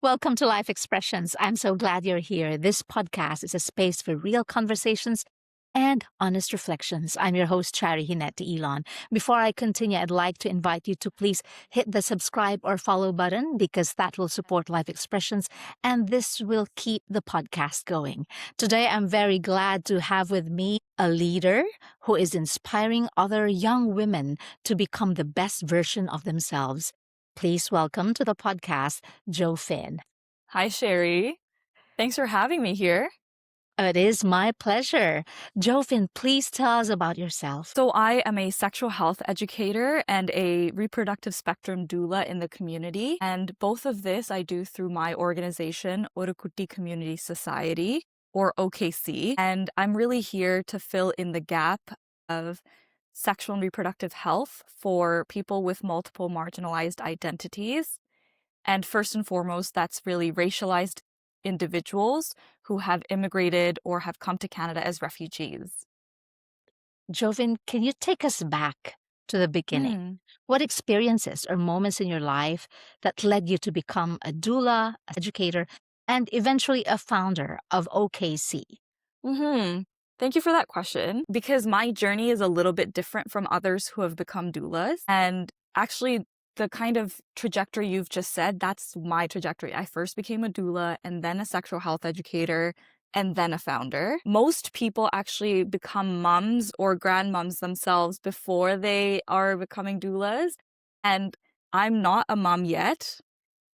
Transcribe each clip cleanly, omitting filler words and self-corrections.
Welcome to Life Expressions. I'm so glad you're here. This podcast is a space for real conversations and honest reflections. I'm your host, Chari Hinete Elon. Before I continue, I'd like to invite you to please hit the subscribe or follow button because that will support Life Expressions and this will keep the podcast going. Today, I'm very glad to have with me a leader who is inspiring other young women to become the best version of themselves. Please welcome to the podcast, Joefin. Hi, Sherry. Thanks for having me here. It is my pleasure. Joefin, please tell us about yourself. So I am a sexual health educator and a reproductive spectrum doula in the community. And both of this I do through my organization, Orukuti Community Society, or OKC. And I'm really here to fill in the gap of sexual and reproductive health for people with multiple marginalized identities. And first and foremost, that's really racialized individuals who have immigrated or have come to Canada as refugees. Joefin, can you take us back to the beginning? Mm. What experiences or moments in your life that led you to become a doula, educator, and eventually a founder of OKC? Thank you for that question, because my journey is a little bit different from others who have become doulas. And actually, the kind of trajectory you've just said, that's my trajectory. I first became a doula and then a sexual health educator and then a founder. Most people actually become mums or grandmoms themselves before they are becoming doulas. And I'm not a mom yet,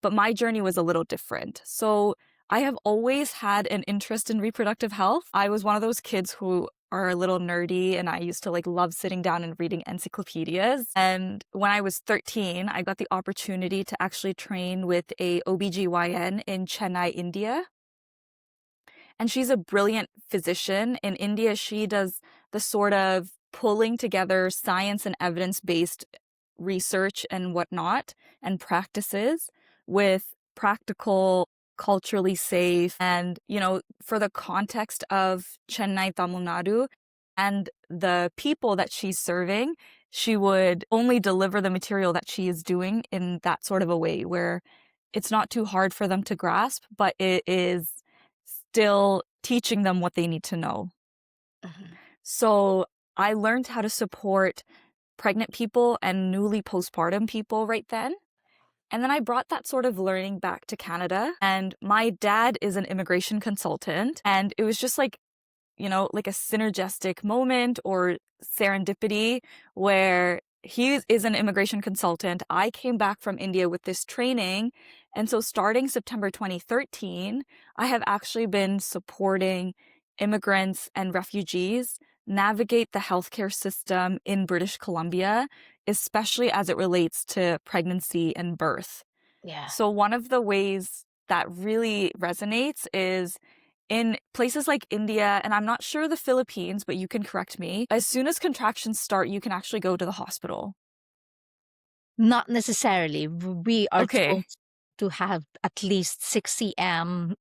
but my journey was a little different. So I have always had an interest in reproductive health. I was one of those kids who are a little nerdy, and I used to love sitting down and reading encyclopedias. And when I was 13, I got the opportunity to actually train with a OBGYN in Chennai, India. And she's a brilliant physician. In India, she does the sort of pulling together science and evidence-based research and whatnot and practices with practical, culturally safe, and, for the context of Chennai, Tamil Nadu, and the people that she's serving, she would only deliver the material that she is doing in that sort of a way where it's not too hard for them to grasp, but it is still teaching them what they need to know. So I learned how to support pregnant people and newly postpartum people right then. And then I brought that sort of learning back to Canada. And my dad is an immigration consultant. And it was just like a synergistic moment or serendipity where he is an immigration consultant. I came back from India with this training. And so starting September 2013, I have actually been supporting immigrants and refugees navigate the healthcare system in British Columbia, especially as it relates to pregnancy and birth. Yeah. So one of the ways that really resonates is in places like India, and I'm not sure the Philippines, but you can correct me. As soon as contractions start, you can actually go to the hospital. Not necessarily. We are Okay. told to have at least 6 cm,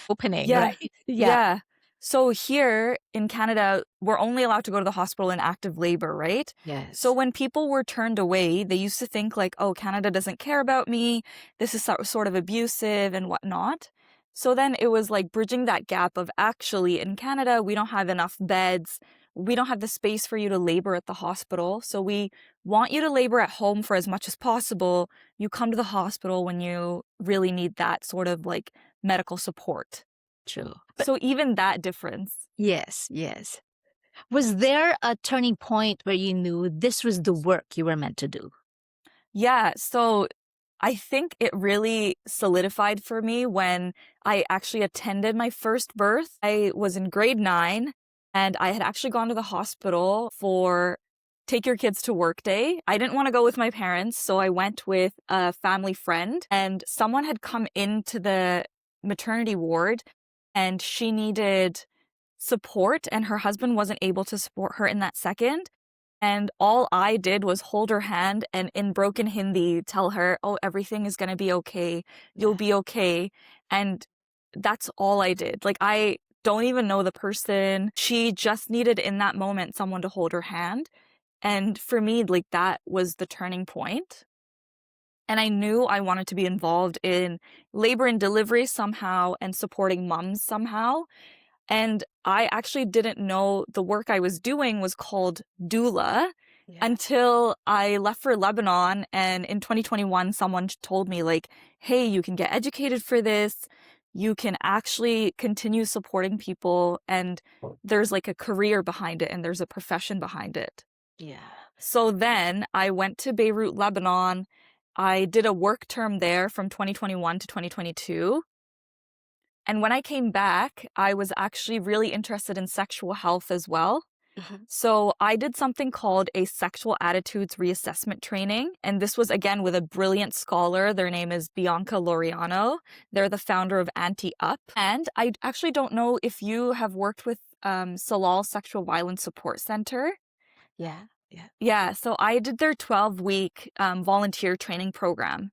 opening, Yeah. right? Yeah. So here in Canada, we're only allowed to go to the hospital in active labor, right? Yes. So when people were turned away, they used to think oh, Canada doesn't care about me. This is sort of abusive and whatnot. So then it was bridging that gap of actually in Canada, we don't have enough beds. We don't have the space for you to labor at the hospital. So we want you to labor at home for as much as possible. You come to the hospital when you really need that sort of medical support. True. So even that difference. Yes. Was there a turning point where you knew this was the work you were meant to do? Yeah. So I think it really solidified for me when I actually attended my first birth. I was in grade 9 and I had actually gone to the hospital for take your kids to work day. I didn't want to go with my parents, so I went with a family friend, and someone had come into the maternity ward and she needed support and her husband wasn't able to support her in that second. And all I did was hold her hand and in broken Hindi tell her, oh, everything is going to be okay. You'll be okay. And that's all I did. I don't even know the person. She just needed in that moment someone to hold her hand. And for me, that was the turning point. And I knew I wanted to be involved in labor and delivery somehow and supporting moms somehow. And I actually didn't know the work I was doing was called doula Yeah. until I left for Lebanon. And in 2021, someone told me, like, hey, you can get educated for this. You can actually continue supporting people. And there's like a career behind it and there's a profession behind it. Yeah. So then I went to Beirut, Lebanon. I did a work term there from 2021 to 2022. And when I came back, I was actually really interested in sexual health as well. Mhm. So I did something called a sexual attitudes reassessment training. And this was again with a brilliant scholar. Their name is Bianca Laureano. They're the founder of Anti-Up. And I actually don't know if you have worked with Salal Sexual Violence Support Center. Yeah. Yeah. Yeah, so I did their 12-week volunteer training program.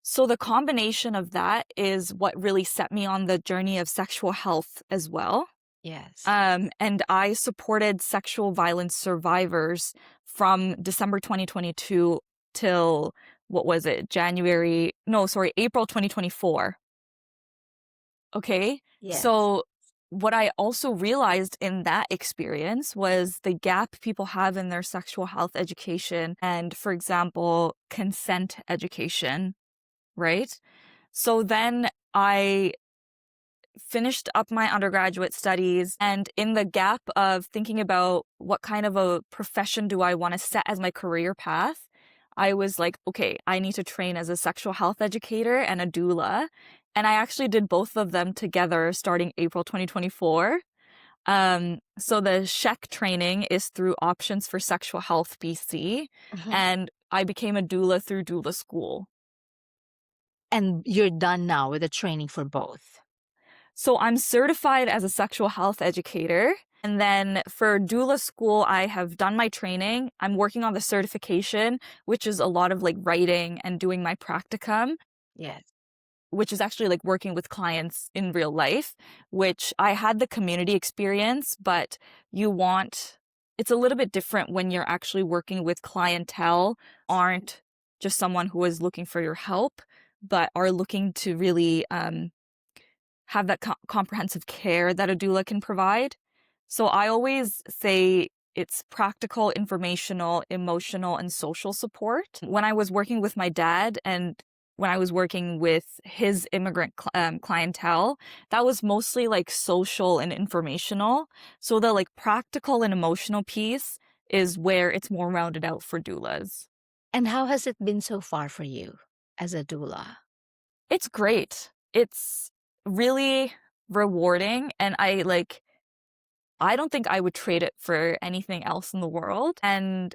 So the combination of that is what really set me on the journey of sexual health as well. Yes. And I supported sexual violence survivors from December 2022 till, what was it, April 2024. Okay. Yes. So what I also realized in that experience was the gap people have in their sexual health education and, for example, consent education, right? So then I finished up my undergraduate studies, and in the gap of thinking about what kind of a profession do I want to set as my career path, I was like, okay, I need to train as a sexual health educator and a doula. And I actually did both of them together starting April 2024. So the SHEC training is through Options for Sexual Health BC, Mhm. and I became a doula through doula school. And you're done now with the training for both. So I'm certified as a sexual health educator. And then for doula school, I have done my training. I'm working on the certification, which is a lot of like writing and doing my practicum, Yes. which is actually like working with clients in real life, which I had the community experience, but it's a little bit different when you're actually working with clientele, aren't just someone who is looking for your help, but are looking to really have that comprehensive care that a doula can provide. So I always say it's practical, informational, emotional, and social support. When I was working with my dad and when I was working with his immigrant clientele, that was mostly like social and informational. So the like practical and emotional piece is where it's more rounded out for doulas. And how has it been so far for you as a doula? It's great. It's really rewarding, and I don't think I would trade it for anything else in the world. And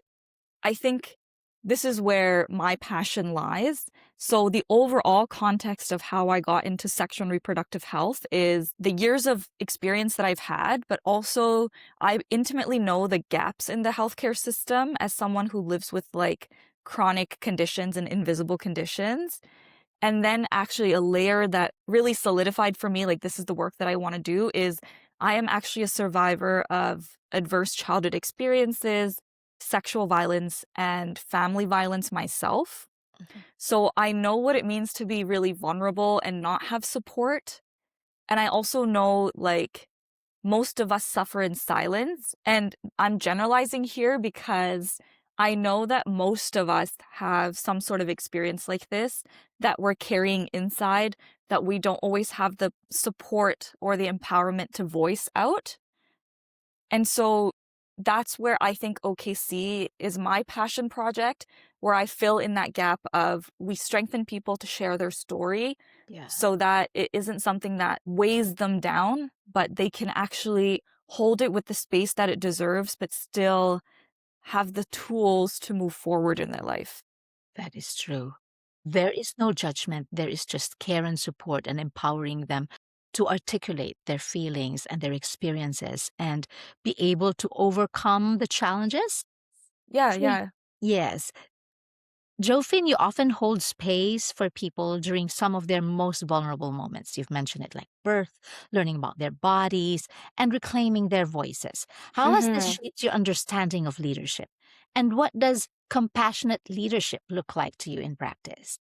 I think this is where my passion lies. So the overall context of how I got into sexual and reproductive health is the years of experience that I've had, but also I intimately know the gaps in the healthcare system as someone who lives with like chronic conditions and invisible conditions. And then actually a layer that really solidified for me, like this is the work that I want to do, is I am actually a survivor of adverse childhood experiences, sexual violence, and family violence myself. Mhm. So I know what it means to be really vulnerable and not have support. And I also know like most of us suffer in silence. And I'm generalizing here because I know that most of us have some sort of experience like this that we're carrying inside, that we don't always have the support or the empowerment to voice out. And so that's where I think OKC is my passion project, where I fill in that gap of we strengthen people to share their story Yeah. so that it isn't something that weighs them down, but they can actually hold it with the space that it deserves, but still have the tools to move forward in their life. That is true. There is no judgment. There is just care and support and empowering them to articulate their feelings and their experiences and be able to overcome the challenges. Yeah, So, yeah. yes, Joefin, you often hold space for people during some of their most vulnerable moments. You've mentioned it like birth, learning about their bodies, and reclaiming their voices. How has this hmm shaped your understanding of leadership? And what does compassionate leadership look like to you in practice?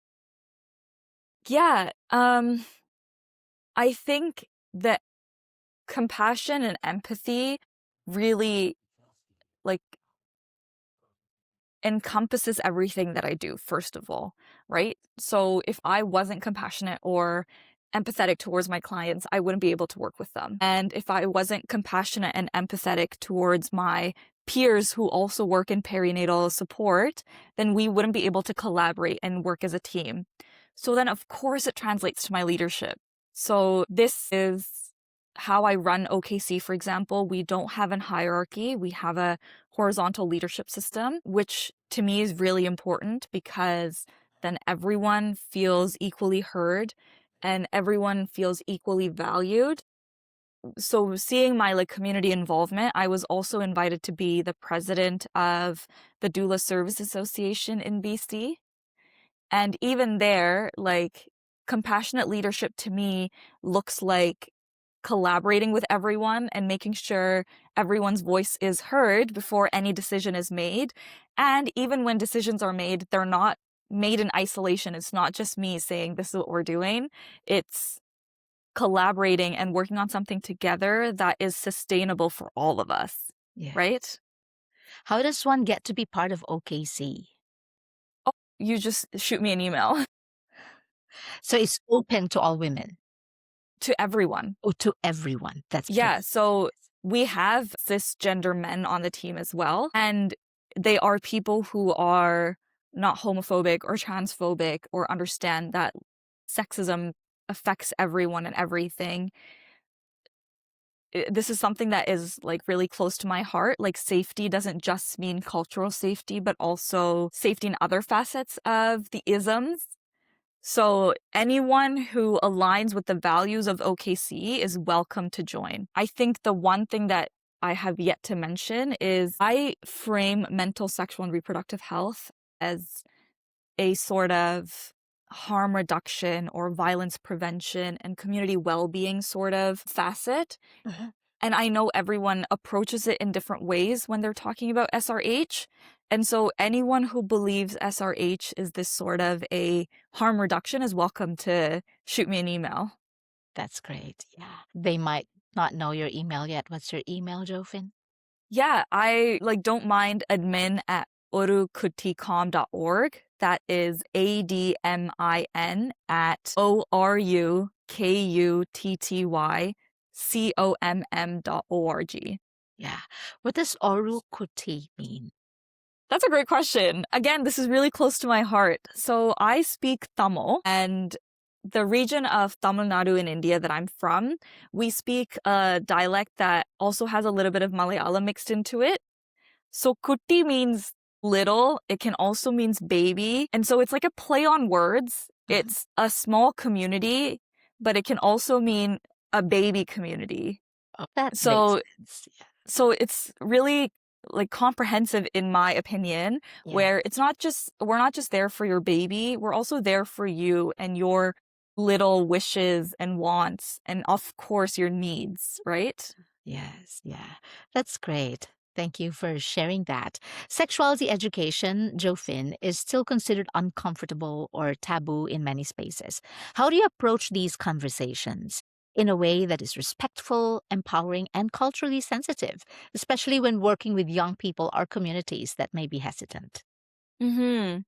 Yeah, I think that compassion and empathy really like encompasses everything that I do, first of all, right? So if I wasn't compassionate or empathetic towards my clients, I wouldn't be able to work with them. And if I wasn't compassionate and empathetic towards my peers who also work in perinatal support, then we wouldn't be able to collaborate and work as a team. So then, of course, it translates to my leadership. So this is how I run OKC, for example. We don't have an hierarchy. We have a horizontal leadership system, which to me is really important because then everyone feels equally heard and everyone feels equally valued. So seeing my community involvement, I was also invited to be the president of the Doula Service Association in BC. And even there, compassionate leadership to me looks like collaborating with everyone and making sure everyone's voice is heard before any decision is made. And even when decisions are made, they're not made in isolation. It's not just me saying this is what we're doing. It's collaborating and working on something together that is sustainable for all of us, Yeah. right? How does one get to be part of OKC? Oh, you just shoot me an email. So it's open to all women. To everyone. Oh, to everyone. That's Yeah, great. so we have cisgender men on the team as well, and they are people who are not homophobic or transphobic or understand that sexism affects everyone and everything. This is something that is really close to my heart. Like safety doesn't just mean cultural safety, but also safety in other facets of the isms. So anyone who aligns with the values of OKC is welcome to join. I think the one thing that I have yet to mention is I frame mental, sexual, and reproductive health as a sort of harm reduction or violence prevention and community well-being sort of facet. Mhm. And I know everyone approaches it in different ways when they're talking about SRH. And so anyone who believes SRH is this sort of a harm reduction is welcome to shoot me an email. That's great. Yeah. They might not know your email yet. What's your email, Joefin? Yeah, I don't mind admin at orukutticom.org. That is ADMIN at ORUKUTTYCOMM.org. Yeah. What does Oru Kuti mean? That's a great question. Again, this is really close to my heart. So I speak Tamil, and the region of Tamil Nadu in India that I'm from, we speak a dialect that also has a little bit of Malayalam mixed into it. So kutti means little. It can also means baby. And so it's like a play on words. Mhm. It's a small community, but it can also mean a baby community. Oh, that makes So sense. Yeah. so it's really comprehensive in my opinion, Yeah. where we're not just there for your baby, we're also there for you and your little wishes and wants and of course your needs, right? Yes. Yeah. That's great. Thank you for sharing that. Sexuality education, Joefin, is still considered uncomfortable or taboo in many spaces. How do you approach these conversations in a way that is respectful, empowering, and culturally sensitive, especially when working with young people or communities that may be hesitant? Mhm.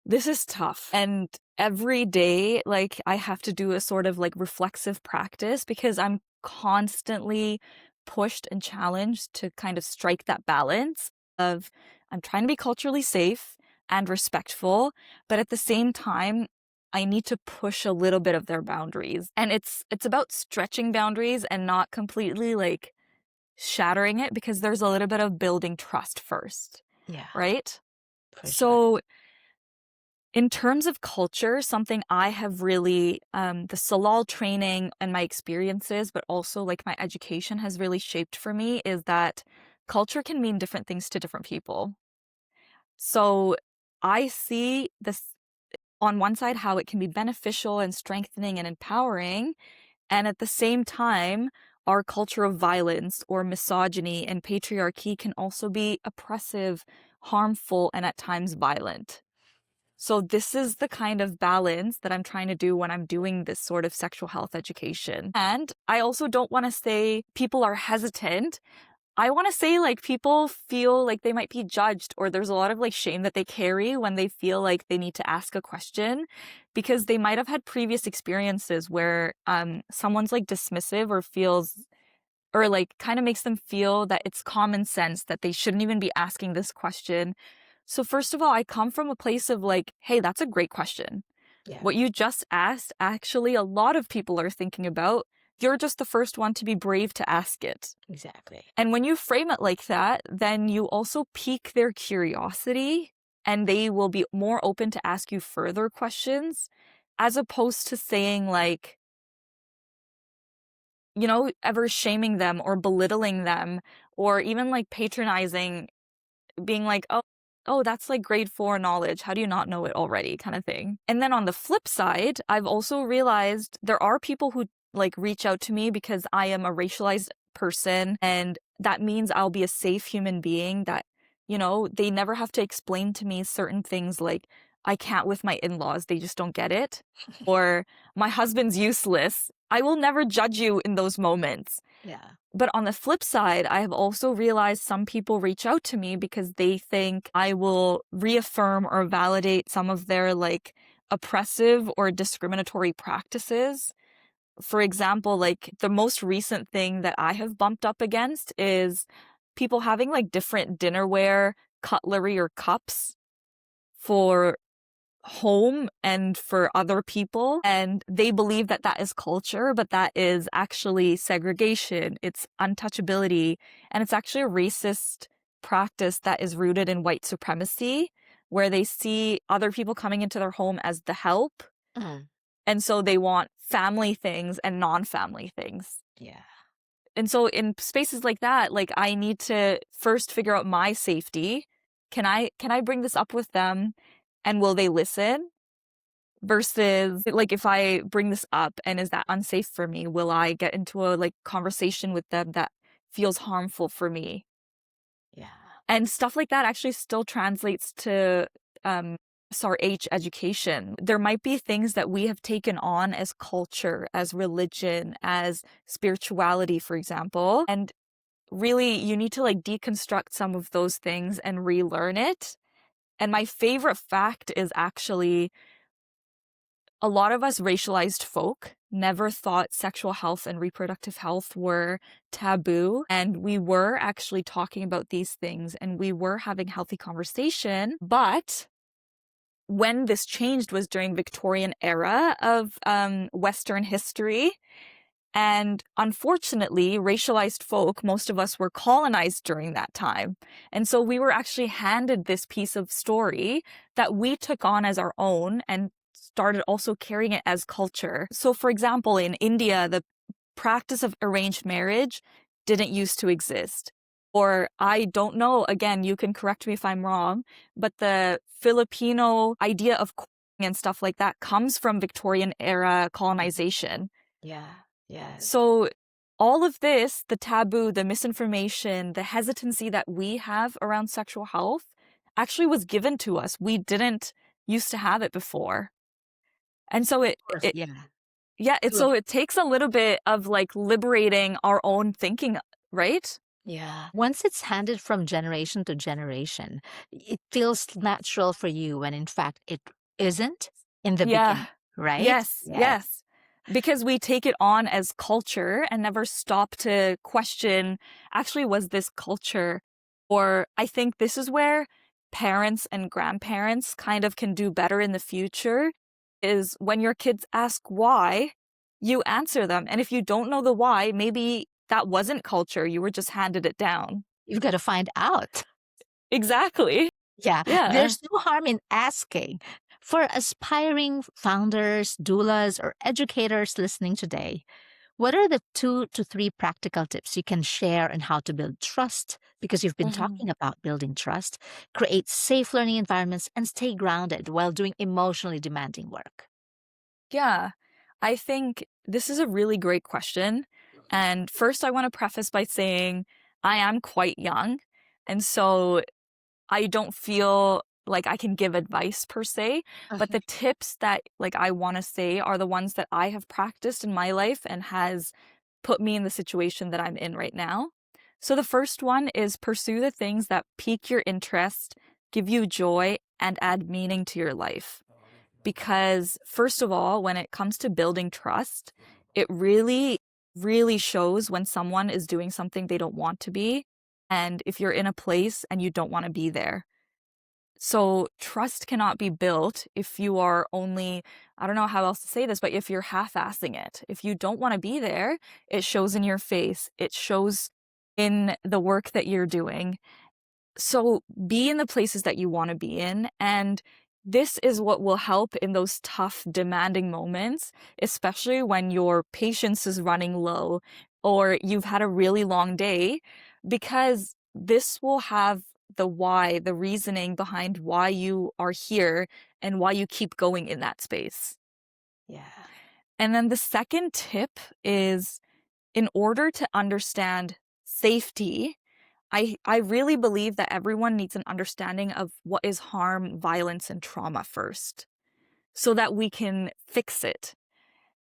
This is tough. And every day, I have to do a sort of reflexive practice because I'm constantly pushed and challenged to kind of strike that balance of I'm trying to be culturally safe and respectful, but at the same time, I need to push a little bit of their boundaries. And it's about stretching boundaries and not completely shattering it because there's a little bit of building trust first, Yeah, right? for sure. So in terms of culture, something I have really, the Salal training and my experiences, but also my education has really shaped for me is that culture can mean different things to different people. So I see this on one side, how it can be beneficial and strengthening and empowering. And at the same time, our culture of violence or misogyny and patriarchy can also be oppressive harmful, and at times violent. So this is the kind of balance that I'm trying to do when I'm doing this sort of sexual health education. And I also don't want to say people are hesitant. I want to say like people feel like they might be judged, or there's a lot of like shame that they carry when they feel like they need to ask a question, because they might have had previous experiences where someone's like dismissive or feels, or like kind of makes them feel that it's common sense that they shouldn't even be asking this question. So first of all, I come from a place of like, hey, that's a great question. Yeah, What you just asked, actually, a lot of people are thinking about. You're just the first one to be brave to ask it. exactly. And when you frame it like that, then you also pique their curiosity, and they will be more open to ask you further questions, as opposed to saying like, ever shaming them or belittling them, or even like patronizing, being like, oh, that's like grade 4 knowledge. How do you not know it already? Kind of thing. And then on the flip side, I've also realized there are people who like reach out to me because I am a racialized person, and that means I'll be a safe human being that, they never have to explain to me certain things like I can't with my in-laws, they just don't get it, or my husband's useless. I will never judge you in those moments. Yeah. But on the flip side, I have also realized some people reach out to me because they think I will reaffirm or validate some of their like oppressive or discriminatory practices. For example, like the most recent thing that I have bumped up against is people having like different dinnerware, cutlery, or cups for home and for other people, and they believe that that is culture, but that is actually segregation, it's untouchability, and it's actually a racist practice that is rooted in white supremacy, where they see other people coming into their home as the help, Mm. and so they want family things and non-family things. Yeah. And so in spaces like that, like I need to first figure out my safety. Can I bring this up with them, and will they listen? Versus like if I bring this up and is that unsafe for me, will I get into a like conversation with them that feels harmful for me? Yeah. And stuff like that actually still translates to SRH education. There might be things that we have taken on as culture, as religion, as spirituality, for example. And really, you need to like deconstruct some of those things and relearn it. And my favorite fact is actually a lot of us racialized folk never thought sexual health and reproductive health were taboo. And we were actually talking about these things and we were having healthy conversation. But when this changed was during Victorian era of Western history. And unfortunately, racialized folk, most of us were colonized during that time. And so we were actually handed this piece of story that we took on as our own and started also carrying it as culture. So, for example, in India, the practice of arranged marriage didn't used to exist. Or I don't know, again, you can correct me if I'm wrong, but the Filipino idea of courting and stuff like that comes from Victorian era colonization. Yeah. Yes. So all of this, the taboo, the misinformation, the hesitancy that we have around sexual health actually was given to us. We didn't used to have it before. And so Of course. Yeah. so it takes a little bit of like liberating our own thinking, right? Yeah. Once it's handed from generation to generation, it feels natural for you when in fact it isn't in the Yeah. beginning, right? Yes, Yes. yes. Because we take it on as culture and never stop to question, actually, was this culture? Or I think this is where parents and grandparents kind of can do better in the future, is when your kids ask why, you answer them. And if you don't know the why, maybe that wasn't culture. You were just handed it down. You've got to find out. Exactly. Yeah. Yeah. There's no harm in asking. For aspiring founders, doulas, or educators listening today, what are the 2 to 3 practical tips you can share on how to build trust? Because you've been Mhm. talking about building trust, create safe learning environments, and stay grounded while doing emotionally demanding work. Yeah, I think this is a really great question. And first, I want to preface by saying I am quite young. And so I don't feel like I can give advice per se, but the tips that like I want to say are the ones that I have practiced in my life and has put me in the situation that I'm in right now. So the first one is pursue the things that pique your interest, give you joy, and add meaning to your life. Because first of all, when it comes to building trust, it really, really shows when someone is doing something they don't want to be, and if you're in a place and you don't want to be there. So trust cannot be built if you are only, I don't know how else to say this, but if you're half-assing it. If you don't want to be there, it shows in your face. It shows in the work that you're doing. So be in the places that you want to be in. And this is what will help in those tough, demanding moments, especially when your patience is running low or you've had a really long day, because this will have the why, the reasoning behind why you are here and why you keep going in that space. Yeah. And then the second tip is, in order to understand safety, I really believe that everyone needs an understanding of what is harm, violence, and trauma first, so that we can fix it.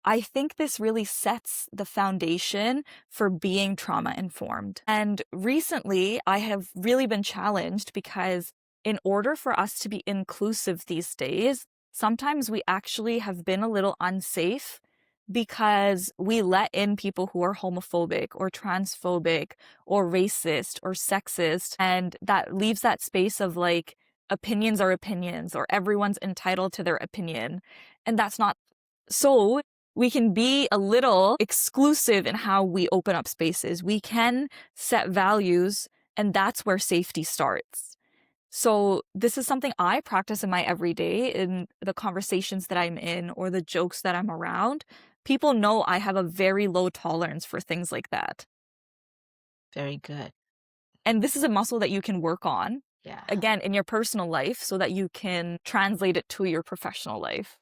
I think this really sets the foundation for being trauma informed. And recently, I have really been challenged because in order for us to be inclusive these days, sometimes we actually have been a little unsafe because we let in people who are homophobic or transphobic or racist or sexist. And that leaves that space of like, opinions are opinions, or everyone's entitled to their opinion. And that's not so. We can be a little exclusive in how we open up spaces. We can set values, and that's where safety starts. So this is something I practice in my everyday, in the conversations that I'm in or the jokes that I'm around. People know I have a very low tolerance for things like that. Very good. And this is a muscle that you can work on, Yeah. again, in your personal life so that you can translate it to your professional life.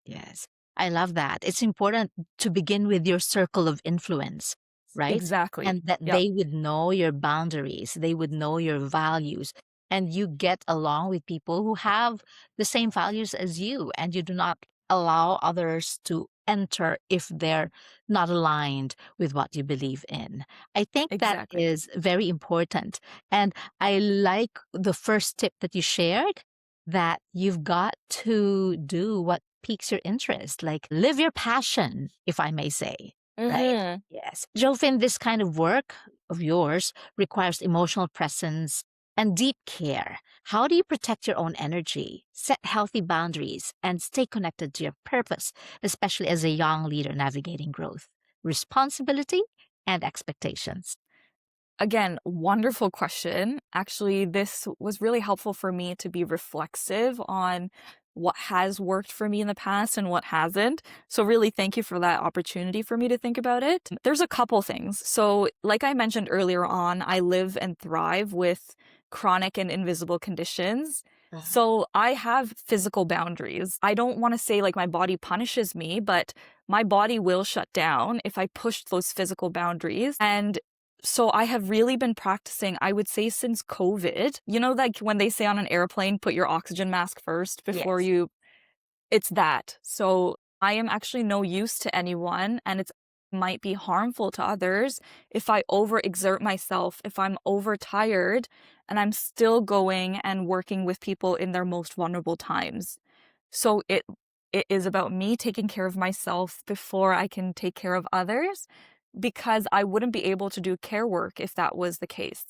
Yes. I love that. It's important to begin with your circle of influence, right? Exactly. And that Yep. they would know your boundaries, they would know your values, and you get along with people who have the same values as you, and you do not allow others to enter if they're not aligned with what you believe in. I think that Exactly. is very important. And I like the first tip that you shared, that you've got to do what piques your interest, like live your passion, if I may say, right? Mm-hmm. Yes. Joefin, this kind of work of yours requires emotional presence and deep care. How do you protect your own energy, set healthy boundaries, and stay connected to your purpose, especially as a young leader navigating growth, responsibility, and expectations? Again, wonderful question. Actually, this was really helpful for me to be reflexive on what has worked for me in the past and what hasn't. So, really, thank you for that opportunity for me to think about it. There's a couple things. So, like I mentioned earlier on, I live and thrive with chronic and invisible conditions. So, I have physical boundaries. I don't want to say like my body punishes me, but my body will shut down if I push those physical boundaries. And so I have really been practicing, I would say since COVID. You know, like when they say on an airplane, put your oxygen mask first before Yes. you, it's that. So I am actually no use to anyone, and it might be harmful to others if I overexert myself, if I'm overtired and I'm still going and working with people in their most vulnerable times. So it is about me taking care of myself before I can take care of others, because I wouldn't be able to do care work if that was the case.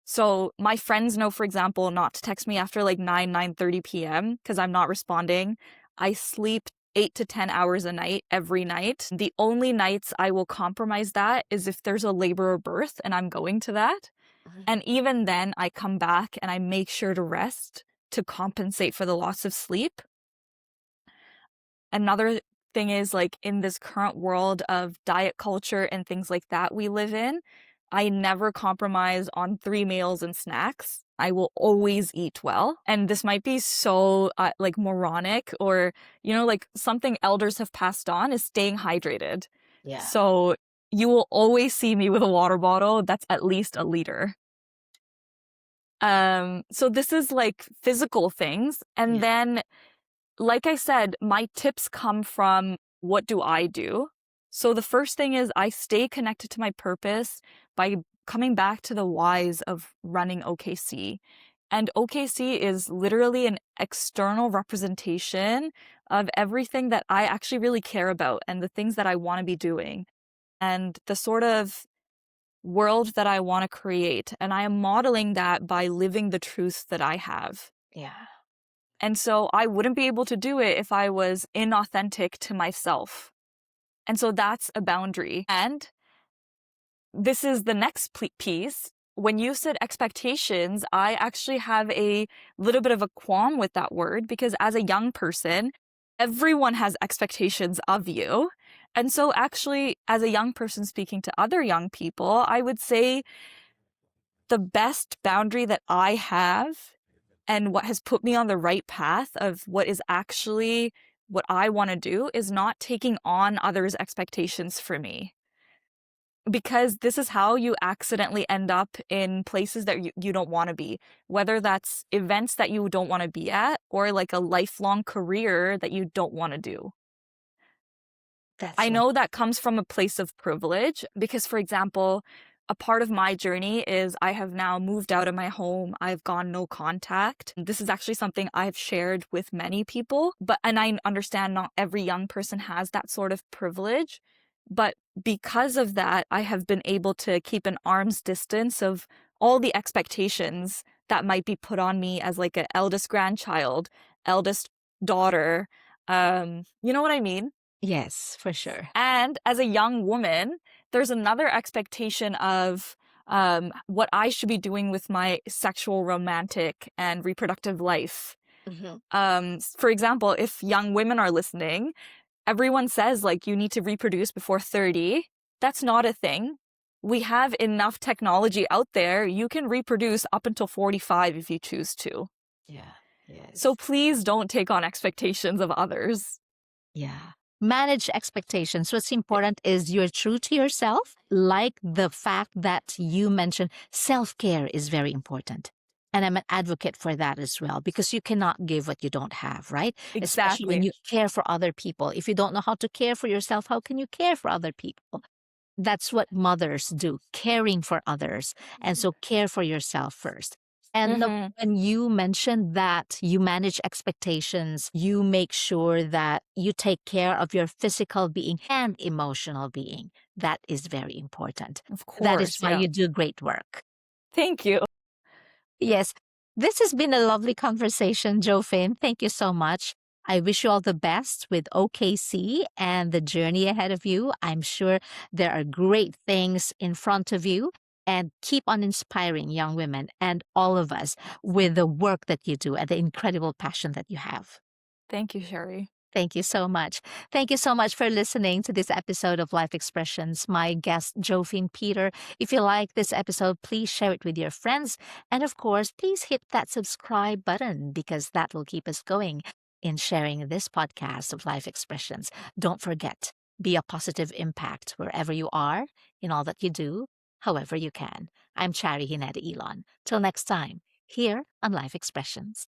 So my friends know, for example, not to text me after like 9:30 p.m. because I'm not responding. I sleep 8 to 10 hours a night every night. The only nights I will compromise that is if there's a labor or birth and I'm going to that. And even then, I come back and I make sure to rest to compensate for the loss of sleep. Another thing is, like, in this current world of diet culture and things like that we live in, I never compromise on 3 meals and snacks. I will always eat well. And this might be so, like, moronic, or, you know, like, something elders have passed on is staying hydrated. Yeah. So you will always see me with a water bottle that's at least a liter. So this is like physical things. And Yeah. then, like I said, my tips come from what do I do? So the first thing is I stay connected to my purpose by coming back to the whys of running OKC. And OKC is literally an external representation of everything that I actually really care about and the things that I want to be doing and the sort of world that I want to create. And I am modeling that by living the truth that I have. Yeah. And so I wouldn't be able to do it if I was inauthentic to myself. And so that's a boundary. And this is the next piece. When you said expectations, I actually have a little bit of a qualm with that word because as a young person, everyone has expectations of you. And so actually, as a young person speaking to other young people, I would say the best boundary that I have and what has put me on the right path of what is actually what I want to do is not taking on others' expectations for me. Because this is how you accidentally end up in places that you don't want to be, whether that's events that you don't want to be at or like a lifelong career that you don't want to do. That's I right. know that comes from a place of privilege because, for example, a part of my journey is I have now moved out of my home. I've gone no contact. This is actually something I've shared with many people, and I understand not every young person has that sort of privilege. But because of that, I have been able to keep an arm's distance of all the expectations that might be put on me as like an eldest grandchild, eldest daughter. You know what I mean? Yes, for sure. And as a young woman, there's another expectation of what I should be doing with my sexual, romantic, and reproductive life. Mhm. For example, if young women are listening, everyone says like you need to reproduce before 30. That's not a thing. We have enough technology out there. You can reproduce up until 45 if you choose to. Yeah. So Yes. please don't take on expectations of others. Yeah. Manage expectations. What's important is you're true to yourself, like the fact that you mentioned self care is very important. And I'm an advocate for that as well, because you cannot give what you don't have, right? Especially when Exactly. you care for other people. If you don't know how to care for yourself, how can you care for other people? That's what mothers do, caring for others. And so care for yourself first. And Mm-hmm. when you mentioned that you manage expectations, you make sure that you take care of your physical being and emotional being. That is very important. Of That is course. why Yeah. you do great work. Thank you. Yes, this has been a lovely conversation, Joefin. Thank you so much. I wish you all the best with OKC and the journey ahead of you. I'm sure there are great things in front of you. And keep on inspiring young women and all of us with the work that you do and the incredible passion that you have. Thank you, Sherry. Thank you so much. Thank you so much for listening to this episode of Life Expressions. My guest, Joefin Peter. If you like this episode, please share it with your friends. And of course, please hit that subscribe button because that will keep us going in sharing this podcast of Life Expressions. Don't forget, be a positive impact wherever you are in all that you do, however you can. I'm Chari Hineda Elon. Till next time, here on Life Expressions.